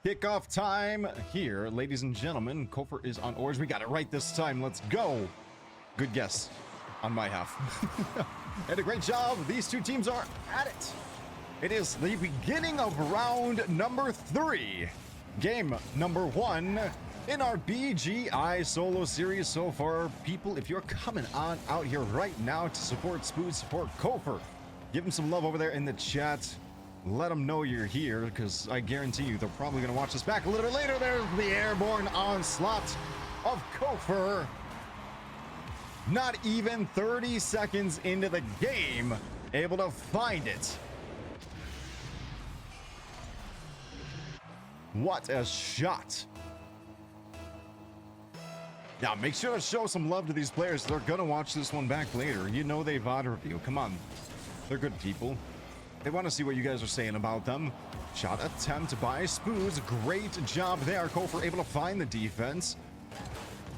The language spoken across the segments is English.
Kickoff time here, ladies and gentlemen. Kofyr is on orange. We got it right this time. Let's go. Good guess on my half. And a great job. These two teams are at it. It is the beginning of round number 3. Game number 1 in our BGI Solo Series. So far, people, if you're coming on out here right now to support Spoods, support Kofyr, give them some love over there in the chat. Let them know you're here, because I guarantee you they're probably going to watch this back a little bit later. There's the airborne onslaught of Kofyr. Not even 30 seconds into the game, able to find it. What a shot. Now, make sure to show some love to these players. They're going to watch this one back later. You know they VOD review. Come on. They're good people. They want to see what you guys are saying about them. Shot attempt by Spoods. Great job there. Kofyr able to find the defense.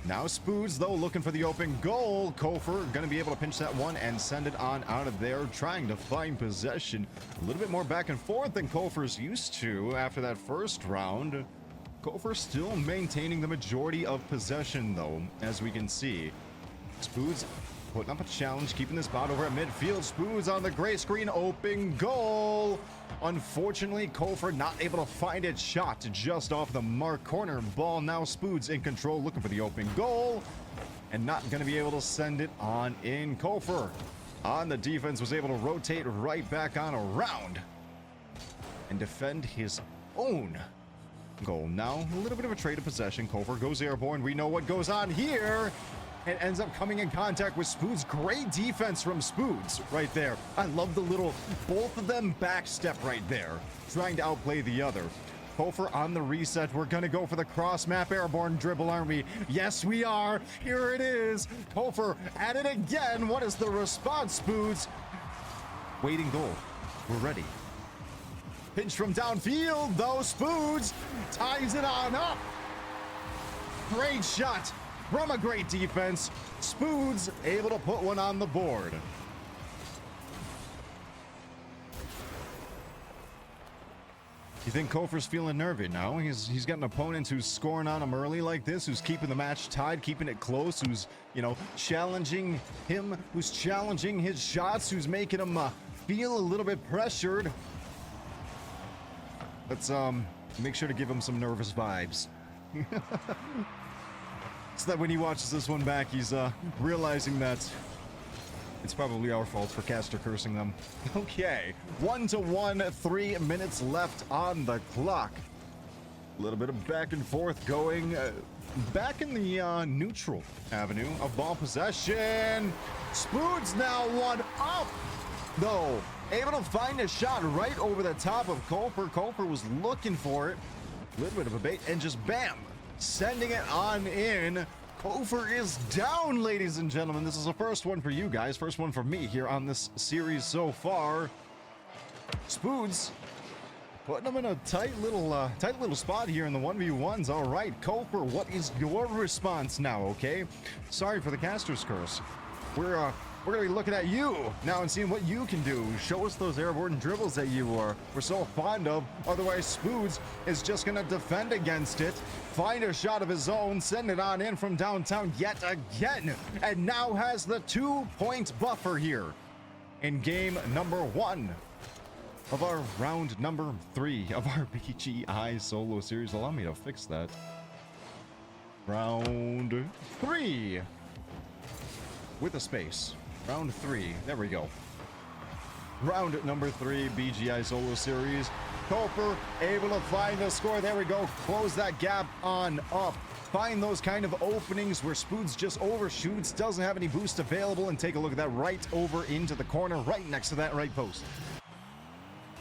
Now Spoods, though, looking for the open goal. Kofyr going to be able to pinch that one and send it on out of there, trying to find possession. A little bit more back and forth than Kofyr's used to after that first round. Kofyr still maintaining the majority of possession, though, as we can see. Spoods putting up a challenge, keeping this bot over at midfield. Spoods on the gray screen, open goal. Unfortunately, Kofyr not able to find it. Shot just off the mark. Corner ball. Now Spoods in control, looking for the open goal, and not going to be able to send it on in. Kofyr on the defense was able to rotate right back on around and defend his own goal. Now a little bit of a trade of possession. Kofyr goes airborne. We know what goes on here. And ends up coming in contact with Spoods. Great defense from Spoods right there. I love the little, both of them backstep right there, trying to outplay the other. Kofyr on the reset. We're going to go for the cross map airborne dribble, aren't we? Yes, we are. Here it is. Kofyr at it again. What is the response, Spoods? Waiting goal. We're ready. Pinch from downfield, though. Spoods ties it on up. Great shot from a great defense. Spoods able to put one on the board. You think Kofyr's feeling nervy now? He's got an opponent who's scoring on him early like this, who's keeping the match tied, keeping it close, who's, you know, challenging him, who's challenging his shots, who's making him feel a little bit pressured. Let's make sure to give him some nervous vibes. So that when he watches this one back, he's realizing that it's probably our fault for caster cursing them. Okay, 1-1, 3 minutes left on the clock. A little bit of back and forth going. Back in the neutral avenue of ball possession. Spoods now one up, though. Able to find a shot right over the top of Kofyr. Kofyr was looking for it. A little bit of a bait, and just bam, sending it on in. Kofyr is down, ladies and gentlemen. This is the first one for you guys. First one for me here on this series so far. Spoods putting them in a tight little spot here in the 1v1s. All right, Kofyr, what is your response now, okay? Sorry for the caster's curse. We're going to be looking at you now and seeing what you can do. Show us those airborne dribbles that you were so fond of. Otherwise, Spoods is just going to defend against it, find a shot of his own, send it on in from downtown yet again, and now has the 2-point buffer here in game number 1 of our round number 3 of our BGI Solo Series. Allow me to fix that. Round 3 with a space. Round 3. There we go. Round number 3, BGI Solo Series. Kofyr able to find a score. There we go. Close that gap on up. Find those kind of openings where Spoods just overshoots, doesn't have any boost available, and take a look at that right over into the corner, right next to that right post.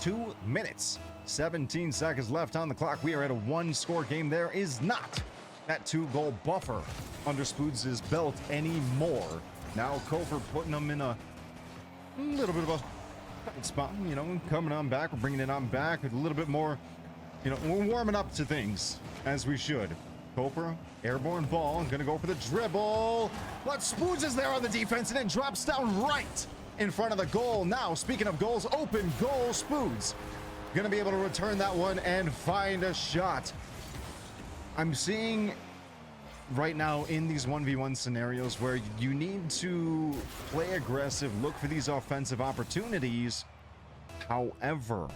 2 minutes, 17 seconds left on the clock. We are at a 1-score game. There is not that 2-goal buffer under Spoods' belt anymore. Now Kofyr putting them in a little bit of a tight spot, you know, coming on back. We're bringing it on back with a little bit more, you know, we're warming up to things as we should. Kofyr, airborne ball, gonna go for the dribble, but Spoods is there on the defense and it drops down right in front of the goal. Now, speaking of goals, open goal, Spoods gonna be able to return that one and find a shot. I'm seeing right now in these 1v1 scenarios where you need to play aggressive, look for these offensive opportunities. However,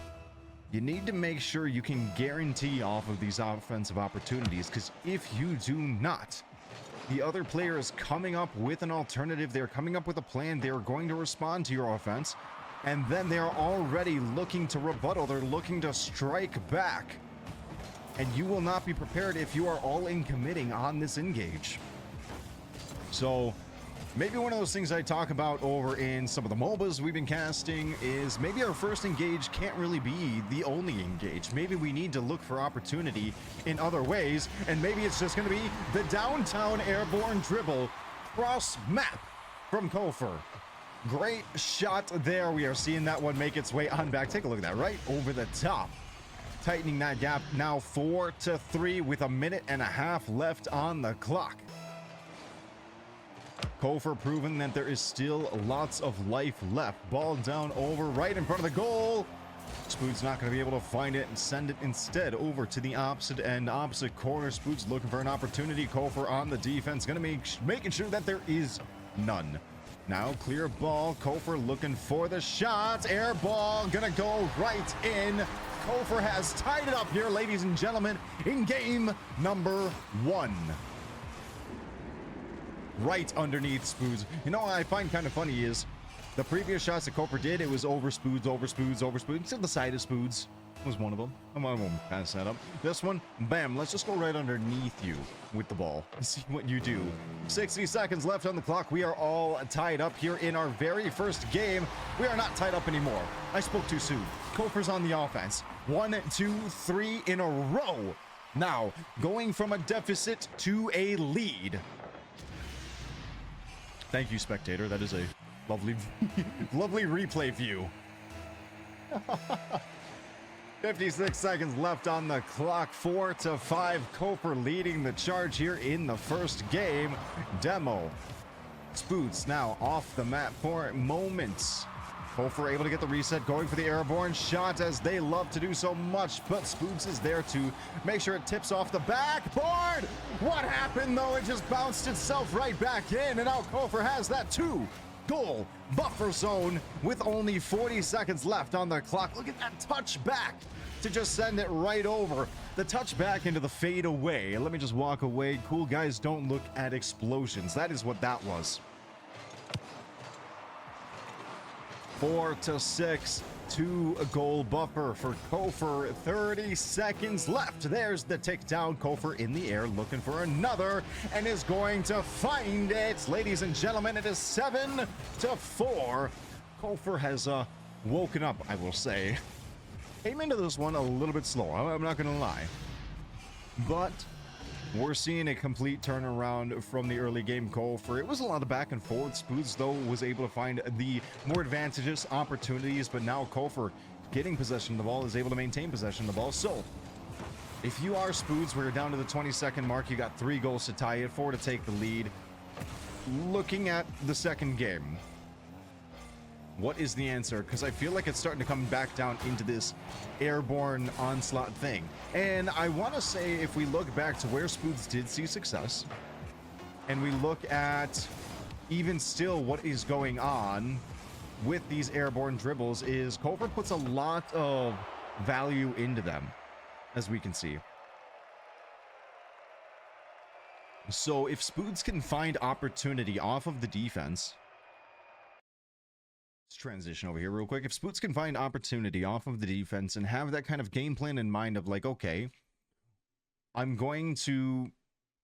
you need to make sure you can guarantee off of these offensive opportunities, because if you do not, the other player is coming up with an alternative. They're coming up with a plan. They're going to respond to your offense, and then they're already looking to rebuttal. They're looking to strike back, and you will not be prepared if you are all in committing on this engage. So maybe one of those things I talk about over in some of the MOBAs we've been casting is maybe our first engage can't really be the only engage. Maybe we need to look for opportunity in other ways, and maybe it's just going to be the downtown airborne dribble cross map from kofyr. Great shot there. We are seeing that one make its way on back. Take a look at that, right over the top. Tightening that gap now 4-3 with a minute and a half left on the clock. kofyr proving that there is still lots of life left. Ball down over right in front of the goal. Spoods not going to be able to find it and send it instead over to the opposite end, opposite corner. Spoods looking for an opportunity. kofyr on the defense, going to be making sure that there is none. Now clear ball. kofyr looking for the shot. Air ball going to go right in. kofyr has tied it up here, ladies and gentlemen, in game number 1. Right underneath Spoods. You know what I find kind of funny is the previous shots that kofyr did, it was over Spoods, over Spoods, over Spoods. To the side of Spoods was one of them. I won't pass that up. This one, bam, let's just go right underneath you with the ball and see what you do. 60 seconds left on the clock. We are all tied up here in our very first game. We are not tied up anymore. I spoke too soon. kofyr's on the offense. 1, 2, 3 in a row. Now, going from a deficit to a lead. Thank you, spectator. That is a lovely, lovely replay view. 56 seconds left on the clock. 4-5. kofyr leading the charge here in the first game. Demo. Spoods now off the map for moments. kofyr able to get the reset, going for the airborne shot as they love to do so much, but Spoods is there to make sure it tips off the backboard. What happened though? It just bounced itself right back in, and now kofyr has that 2-goal buffer zone with only 40 seconds left on the clock. Look at that touchback to just send it right over. The touchback into the fade away. Let me just walk away. Cool guys don't look at explosions. That is what that was. 4-6, 2-goal buffer for kofyr. 30 seconds left. There's the tick down. kofyr in the air looking for another and is going to find it. Ladies and gentlemen, it is 7-4. kofyr has woken up, I will say. Came into this one a little bit slow, I'm not gonna lie, but we're seeing a complete turnaround from the early game. kofyr, it was a lot of back and forth. Spoods though was able to find the more advantageous opportunities, but now kofyr getting possession of the ball is able to maintain possession of the ball. So if you are Spoods, we're down to the 20-second mark. You got 3 goals to tie it, 4 to take the lead. Looking at the second game, what is the answer? Because I feel like it's starting to come back down into this airborne onslaught thing. And I want to say, if we look back to where Spoods did see success, and we look at even still what is going on with these airborne dribbles, is kofyr puts a lot of value into them, as we can see. So if Spoods can find opportunity off of the defense, let's transition over here real quick. If Spoods can find opportunity off of the defense and have that kind of game plan in mind of like, okay, I'm going to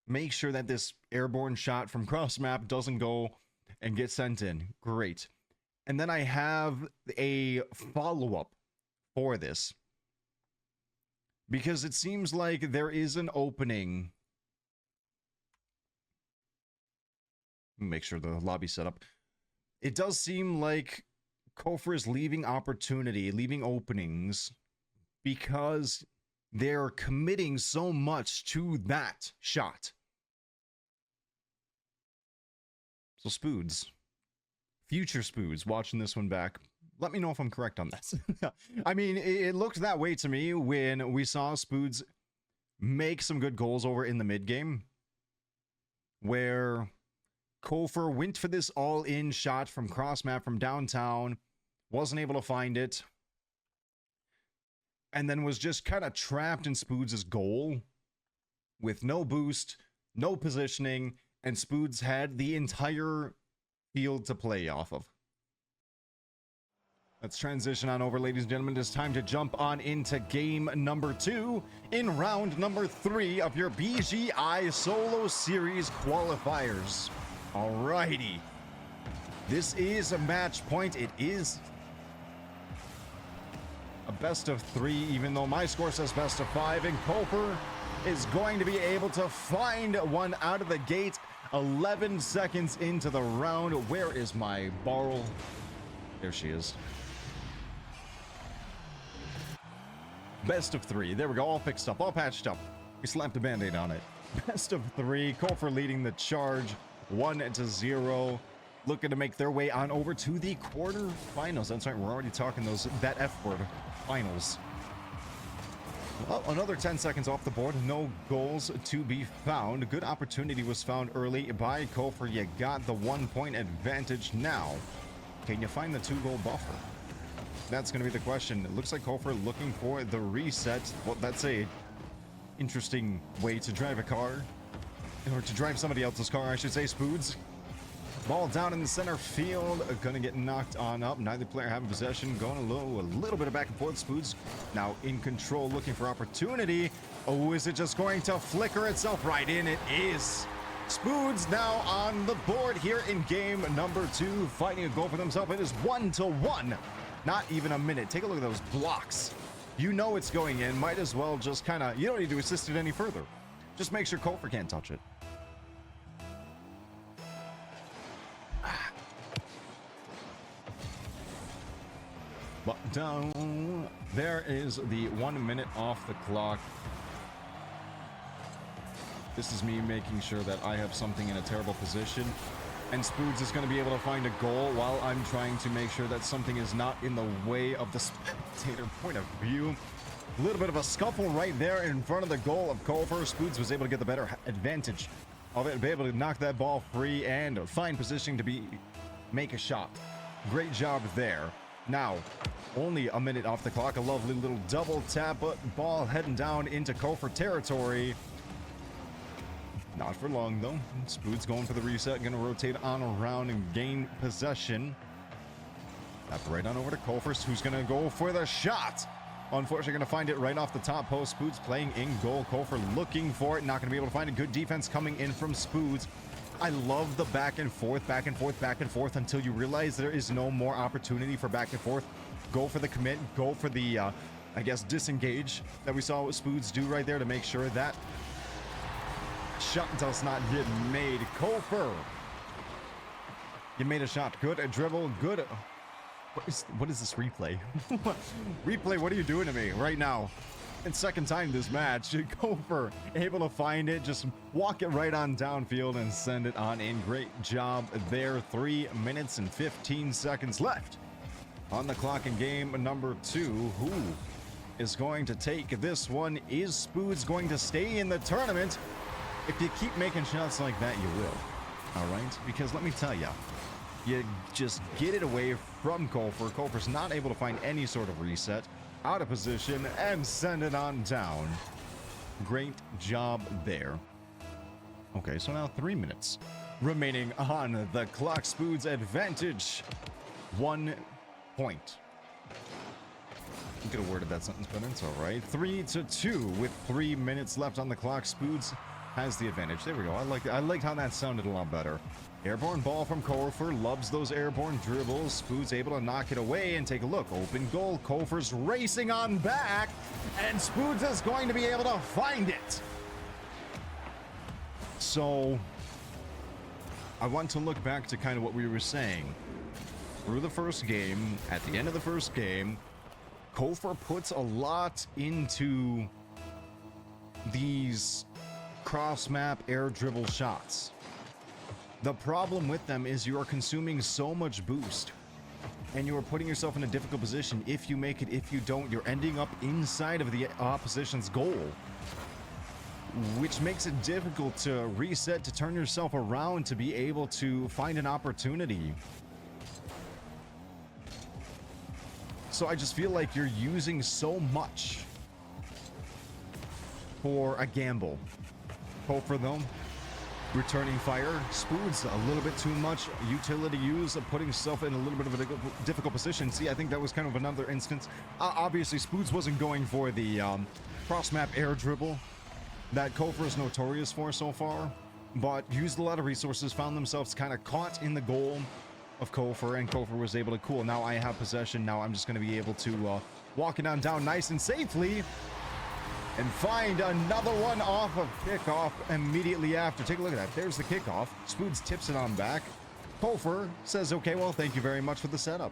make sure that this airborne shot from cross map doesn't go and get sent in. Great. And then I have a follow-up for this, because it seems like there is an opening. Make sure the lobby's set up. It does seem like kofyr is leaving opportunity, leaving openings, because they're committing so much to that shot. So Spoods, future Spoods, watching this one back, Let me know if I'm correct on this. I mean, it looked that way to me when we saw Spoods make some good goals over in the mid game, where kofyr went for this all-in shot from cross map from downtown, wasn't able to find it, and then was just kind of trapped in Spoods' goal with no boost, no positioning, and Spoods had the entire field to play off of. Let's transition on over, ladies and gentlemen. It's time to jump on into game number 2 in round number 3 of your BGI Solo Series qualifiers. Alrighty. This is a match point. It is a best of 3, even though my score says best of 5, and kofyr is going to be able to find one out of the gate 11 seconds into the round. Where is my barrel? There she is. Best of 3. There we go. All fixed up. All patched up. We slapped a band-aid on it. Best of 3. kofyr leading the charge 1-0. Looking to make their way on over to the quarterfinals. That's right. We're already talking that F word. Finals. Well, another 10 seconds off the board. No goals to be found. Good opportunity was found early by kofyr. You got the 1-point advantage now. Can you find the 2-goal buffer? That's going to be the question. It looks like kofyr looking for the reset. Well, that's a interesting way to drive a car. Or to drive somebody else's car, I should say, Spoods. Ball down in the center field. Gonna get knocked on up. Neither player having possession. Going a little bit of back and forth. Spoods now in control, looking for opportunity. Oh, is it just going to flicker itself right in? It is. Spoods now on the board here in game number 2, fighting a goal for themselves. It is 1-1. Not even a minute. Take a look at those blocks. You know it's going in. Might as well just kind of, you don't need to assist it any further. Just make sure kofyr can't touch it. But down. There is the 1 minute off the clock. This is me making sure that I have something in a terrible position. And Spoods is going to be able to find a goal while I'm trying to make sure that something is not in the way of the spectator point of view. A little bit of a scuffle right there in front of the goal of kofyr. Spoods was able to get the better advantage of it, be able to knock that ball free and find positioning to make a shot. Great job there. Now, only a minute off the clock. A lovely little double tap, but ball heading down into kofyr territory. Not for long, though. Spoods going for the reset. Going to rotate on around and gain possession. Tap right on over to kofyr, who's going to go for the shot. Unfortunately, going to find it right off the top post. Spoods playing in goal. kofyr looking for it. Not going to be able to find a good defense coming in from Spoods. I love the back and forth, back and forth, back and forth until you realize there is no more opportunity for back and forth. Go for the commit. Go for the, I guess, disengage that we saw Spoods do right there to make sure that shot does not get made. kofyr, you made a shot. Good dribble. Good. What is this replay? Replay, what are you doing to me right now? It's second time this match. kofyr able to find it, just walk it right on downfield and send it on in. Great job there. 3 minutes and 15 seconds left on the clock in game number 2. Who is going to take this one? Is Spoods going to stay in the tournament? If you keep making shots like that, you will. All right? Because let me tell you, you just get it away from kofyr. kofyr's not able to find any sort of reset. Out of position and send it on down. Great job there. Okay, so now 3 minutes remaining on the clock. Spoods advantage 1 point. You could have worded that sentence better. It's all right. 3-2 with 3 minutes left on the clock. Spoods has the advantage. There we go. I liked how that sounded a lot better. Airborne ball from kofyr. Loves those airborne dribbles. Spoods able to knock it away and take a look. Open goal. kofyr's racing on back. And Spoods is going to be able to find it. So, I want to look back to kind of what we were saying. Through the first game, at the end of the first game, kofyr puts a lot into these cross-map air dribble shots. The problem with them is you are consuming so much boost and you are putting yourself in a difficult position. If you make it, if you don't, you're ending up inside of the opposition's goal, which makes it difficult to reset, to turn yourself around, to be able to find an opportunity. So I just feel like you're using so much for a gamble. Hope for them. Returning fire. Spoods a little bit too much utility use, of putting himself in a little bit of a difficult position. See, I think that was kind of another instance. Obviously, Spoods wasn't going for the cross-map air dribble that kofyr is notorious for so far, but used a lot of resources, found themselves kind of caught in the goal of kofyr, and kofyr was able to cool. Now I have possession. Now I'm just going to be able to walk it on down nice and safely and find another one off of kickoff immediately after. Take a look at that. There's the kickoff. Spoods tips it on back. kofyr says, okay, well, thank you very much for the setup.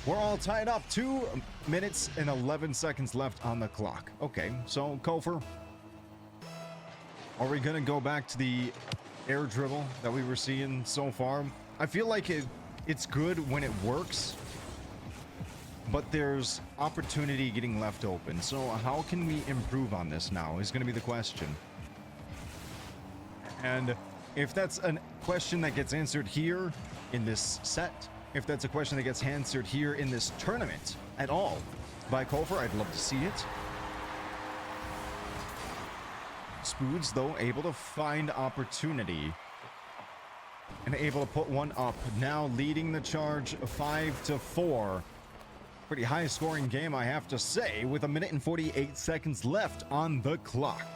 We're all tied up. 2 minutes and 11 seconds left on the clock. Okay, so kofyr, are we going to go back to the air dribble that we were seeing so far? I feel like it's good when it works, but there's opportunity getting left open. So how can we improve on this now is going to be the question. And if that's a question that gets answered here in this set, if that's a question that gets answered here in this tournament at all by kofyr, I'd love to see it. Spoods, though, able to find opportunity and able to put one up. Now leading the charge 5-4. Pretty high scoring game, I have to say, with 1 minute and 48 seconds left on the clock.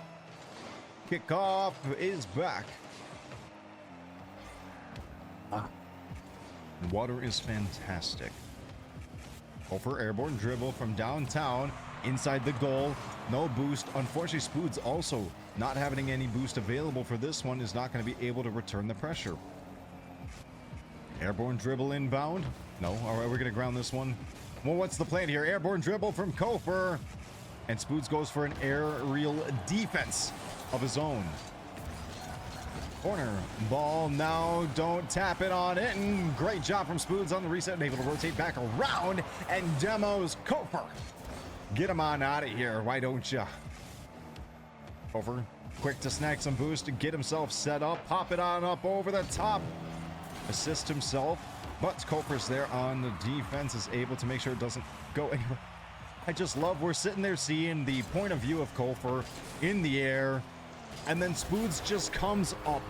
Kickoff is back. Water is fantastic. Over airborne dribble from downtown inside the goal. No boost. Unfortunately, Spoods also not having any boost available for this one is not going to be able to return the pressure. Airborne dribble inbound. No. All right, we're going to ground this one. Well, what's the plan here? Airborne dribble from kofyr. And Spoods goes for an aerial defense of his own. Corner ball now. Don't tap it on it. And great job from Spoods on the reset and able to rotate back around and demos kofyr. Get him on out of here. Why don't you? Kofyr, quick to snag some boost to get himself set up. Pop it on up over the top. Assist himself. But kofyr's there on the defense, is able to make sure it doesn't go anywhere. I just love we're sitting there seeing the point of view of kofyr in the air, and then Spoods just comes up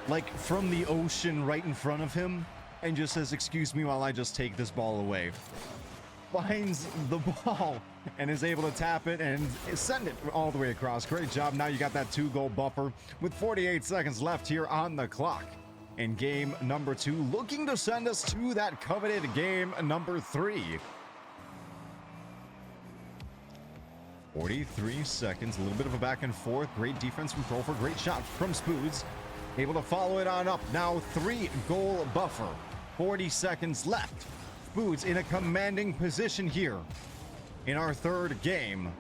like from the ocean right in front of him and just says, excuse me while I just take this ball away. Finds the ball and is able to tap it and send it all the way across. Great job. Now you got that 2-goal buffer with 48 seconds left here on the clock. In game number 2, looking to send us to that coveted game number 3. 43 seconds, a little bit of a back and forth. Great defense from kofyr, great shot from Spoods. Able to follow it on up. Now 3-goal buffer. 40 seconds left. Spoods in a commanding position here in our 3rd game.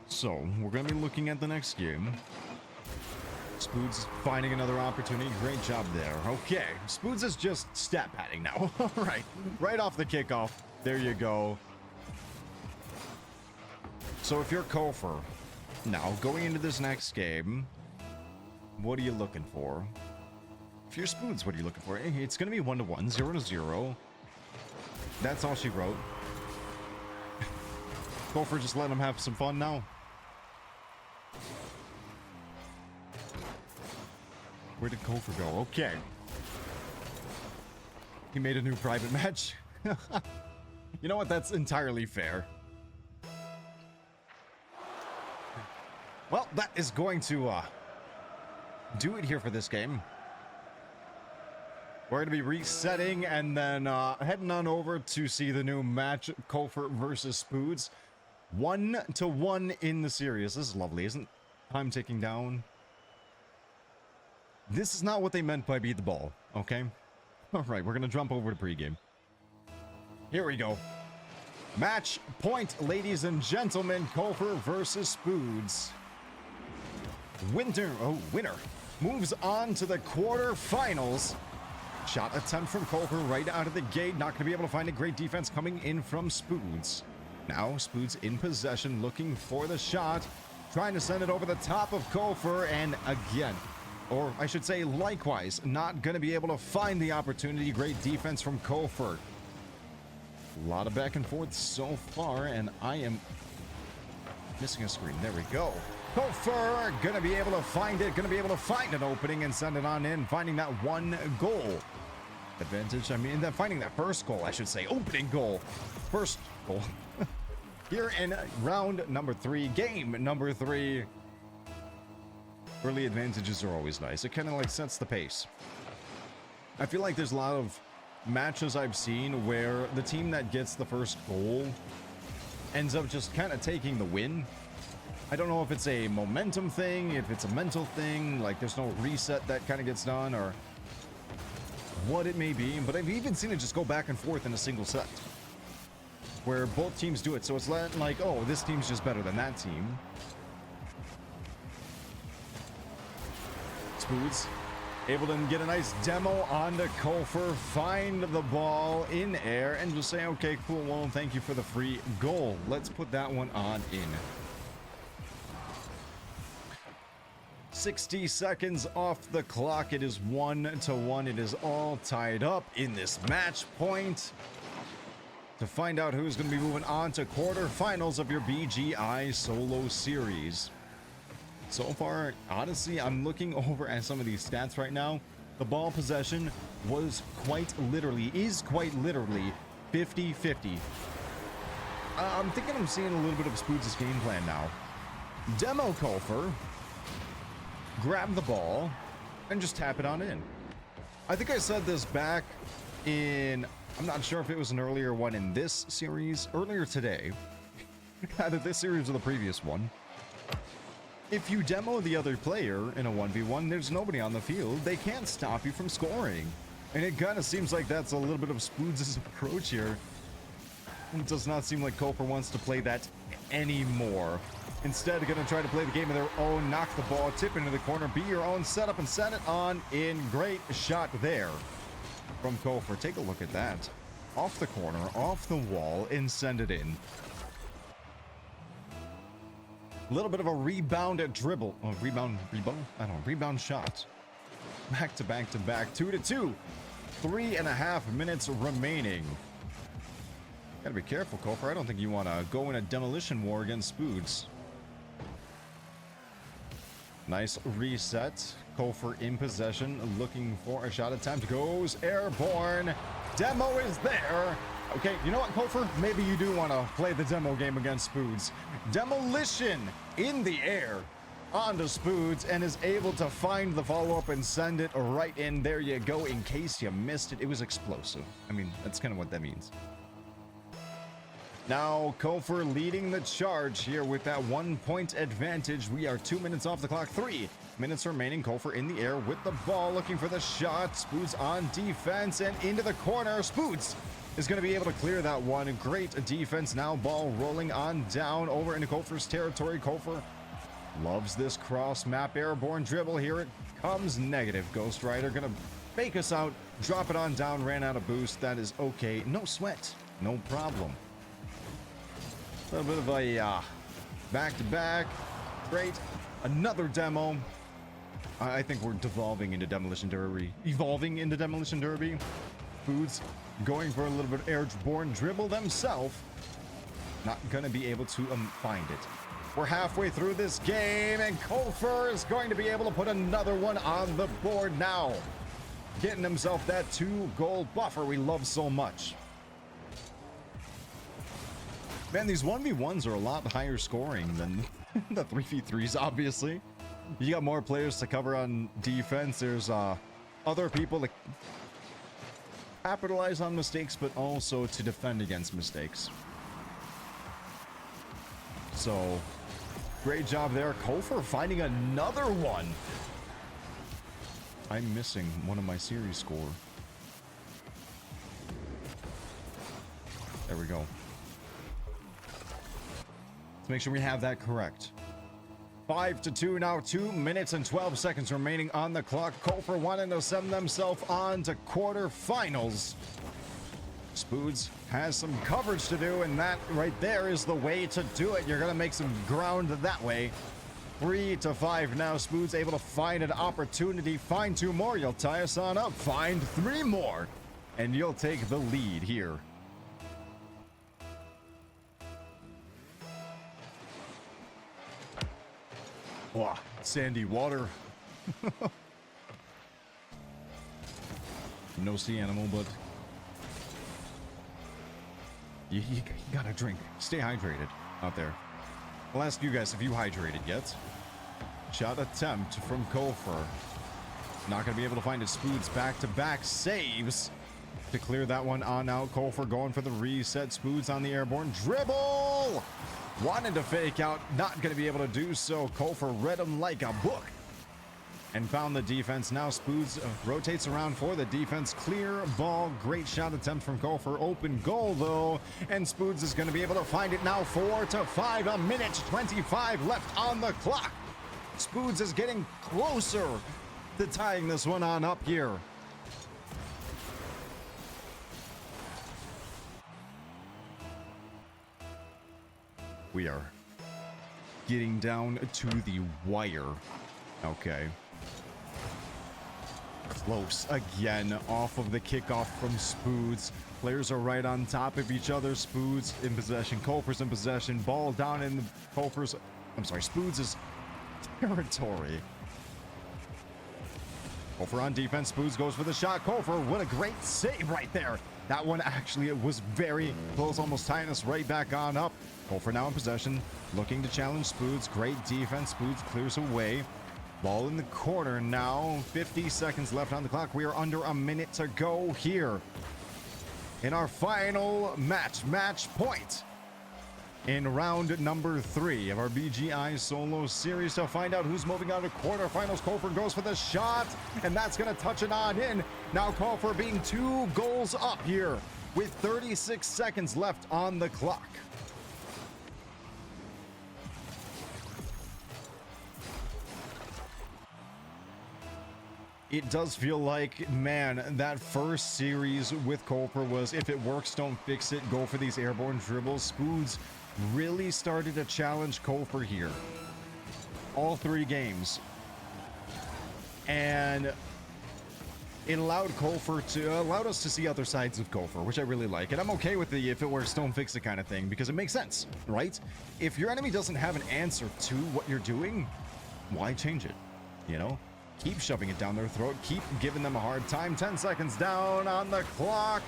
So, we're going to be looking at the next game. Spoods finding another opportunity. Great job there. Okay, Spoods is just stat padding now. All right, right off the kickoff. There you go. So if you're kofyr, now going into this next game, what are you looking for? If you're Spoods, what are you looking for? It's going to be 1-1, 0-0. That's all she wrote. kofyr just letting him have some fun now. Where did kofyr go? Okay. He made a new private match. You know what? That's entirely fair. Well, that is going to do it here for this game. We're going to be resetting and then heading on over to see the new match, kofyr versus Spoods. 1-1 in the series. This is lovely, isn't time ticking down? This is not what they meant by beat the ball, okay? All right, we're going to jump over to pregame. Here we go. Match point, ladies and gentlemen. kofyr versus Spoods. winner moves on to the quarterfinals. Shot attempt from kofyr right out of the gate. Not going to be able to find a great defense coming in from spoods. Now spoods in possession, looking for the shot, trying to send it over the top of kofyr, and again, or I should say likewise, not going to be able to find the opportunity. Great defense from kofyr. A lot of back and forth so far, and I am missing a screen. There we go. kofyr gonna be able to find it, gonna be able to find an opening and send it on in, finding that one goal advantage. I mean, finding that first goal, I should say, opening goal, first goal. Here in round number 3, game number 3. Early advantages are always nice. It kind of like sets the pace. I feel like there's a lot of matches I've seen where the team that gets the first goal ends up just kind of taking the win. I don't know if it's a momentum thing, if it's a mental thing, like there's no reset that kind of gets done, or what it may be, but I've even seen it just go back and forth in a single set where both teams do it. So it's not like, oh, this team's just better than that team. Spoods able to get a nice demo onto kofyr, find the ball in air, and just say, okay, cool, well, thank you for the free goal. Let's put that one on in. 60 seconds off the clock. It is 1-1. It is all tied up in this match point. To find out who's going to be moving on to quarterfinals of your BGI Solo Series. So far, honestly, I'm looking over at some of these stats right now. The ball possession is quite literally 50-50. I'm thinking I'm seeing a little bit of Spoods' game plan now. Demo kofyr, grab the ball, and just tap it on in. I think I said this back in, I'm not sure if it was an earlier one in this series, earlier today, either this series or the previous one. If you demo the other player in a 1v1, there's nobody on the field. They can't stop you from scoring. And it kind of seems like that's a little bit of Spoods' approach here. It does not seem like kofyr wants to play that anymore. Instead, they're going to try to play the game of their own, knock the ball, tip into the corner, be your own setup, and send it on in. Great shot there from kofyr. Take a look at that. Off the corner, off the wall, and send it in. A little bit of a rebound at dribble. Oh, rebound? I don't know. Rebound shot. Back to back to back. 2-2. 3.5 minutes remaining. Gotta be careful, kofyr. I don't think you want to go in a demolition war against Spoods. Nice reset. kofyr in possession, looking for a shot attempt. Goes airborne. Demo is there. Okay, you know what, kofyr? Maybe you do want to play the demo game against Spoods. Demolition in the air onto Spoods, and is able to find the follow-up and send it right in. There you go. In case you missed it, it was explosive. I mean, that's kind of what that means. Now, kofyr leading the charge here with that 1-point advantage. We are 2 minutes off the clock. 3 minutes remaining. kofyr in the air with the ball, looking for the shot. Spoods on defense and into the corner. Spoods is going to be able to clear that one. Great defense. Now ball rolling on down over into kofyr's territory. kofyr loves this cross map airborne dribble. Here it comes. Negative. Ghost Rider going to fake us out. Drop it on down. Ran out of boost. That is okay. No sweat. No problem. A little bit of a back-to-back. Great. Another demo. I think we're devolving into Demolition Derby. Evolving into Demolition Derby. Spoods going for a little bit of airborne dribble themselves. Not going to be able to find it. We're halfway through this game, and kofyr is going to be able to put another one on the board now. Getting himself that 2-goal buffer we love so much. Man, these 1v1s are a lot higher scoring than the 3v3s, obviously. You got more players to cover on defense. There's other people that capitalize on mistakes, but also to defend against mistakes. So, great job there. kofyr finding another one. I'm missing one of my series score. There we go. Let's make sure we have that correct. 5-2 now. 2 minutes and 12 seconds remaining on the clock. kofyr wanting to send themselves on to quarterfinals. Spoods has some coverage to do, and that right there is the way to do it. You're going to make some ground that way. 3-5 now. Spoods able to find an opportunity. Find 2 more. You'll tie us on up. Find 3 more. And you'll take the lead here. Wow, sandy water. No sea animal, but you gotta drink. Stay hydrated out there. I'll ask you guys if you hydrated yet. Shot attempt from kofyr. Not gonna be able to find his spoods. Back-to-back saves to clear that one on out. kofyr going for the reset. Spoods on the airborne dribble. Wanted to fake out, not going to be able to do so. kofyr read him like a book and found the defense. Now Spoods rotates around for the defense. Clear ball. Great shot attempt from kofyr. Open goal, though. And Spoods is going to be able to find it now. 4-5. A minute 25 left on the clock. Spoods is getting closer to tying this one on up here. We are getting down to the wire. Okay. Close again off of the kickoff from Spoods. Players are right on top of each other. Spoods in possession. kofyr's in possession. Ball down in the kofyr's... I'm sorry, Spoods' territory. kofyr on defense. Spoods goes for the shot. kofyr, what a great save right there. That one actually was very close, almost tying us right back on up. kofyr now in possession, looking to challenge Spoods. Great defense. Spoods clears away. Ball in the corner now. 50 seconds left on the clock. We are under a minute to go here in our final match point in round number 3 of our BGI Solo Series. To find out who's moving on to quarterfinals, kofyr goes for the shot, and that's going to touch it on in. Now kofyr being 2 goals up here with 36 seconds left on the clock. It does feel like, man, that first series with kofyr was, if it works, don't fix it. Go for these airborne dribbles. Spoods really started to challenge kofyr here. All 3 games. And it allowed us to see other sides of kofyr, which I really like. And I'm okay with the if it works, don't fix it kind of thing, because it makes sense, right? If your enemy doesn't have an answer to what you're doing, why change it? You know? Keep shoving it down their throat. Keep giving them a hard time. 10 seconds down on the clock.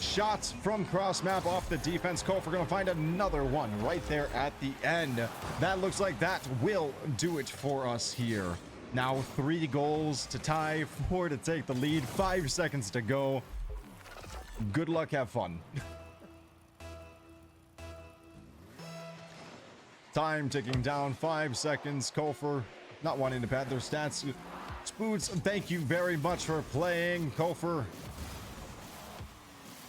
Shots from cross map off the defense. kofyr going to find another one right there at the end. That looks like that will do it for us here. Now 3 goals to tie, 4 to take the lead. 5 seconds to go. Good luck. Have fun. Time ticking down. 5 seconds. kofyr not wanting to pad their stats. Spoods, thank you very much for playing. kofyr,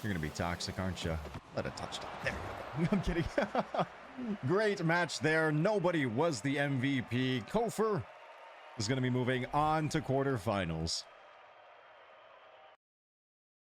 you're gonna be toxic, aren't you? Let a touchdown. There you go. I'm kidding. Great match there. Nobody was the MVP. kofyr is gonna be moving on to quarterfinals.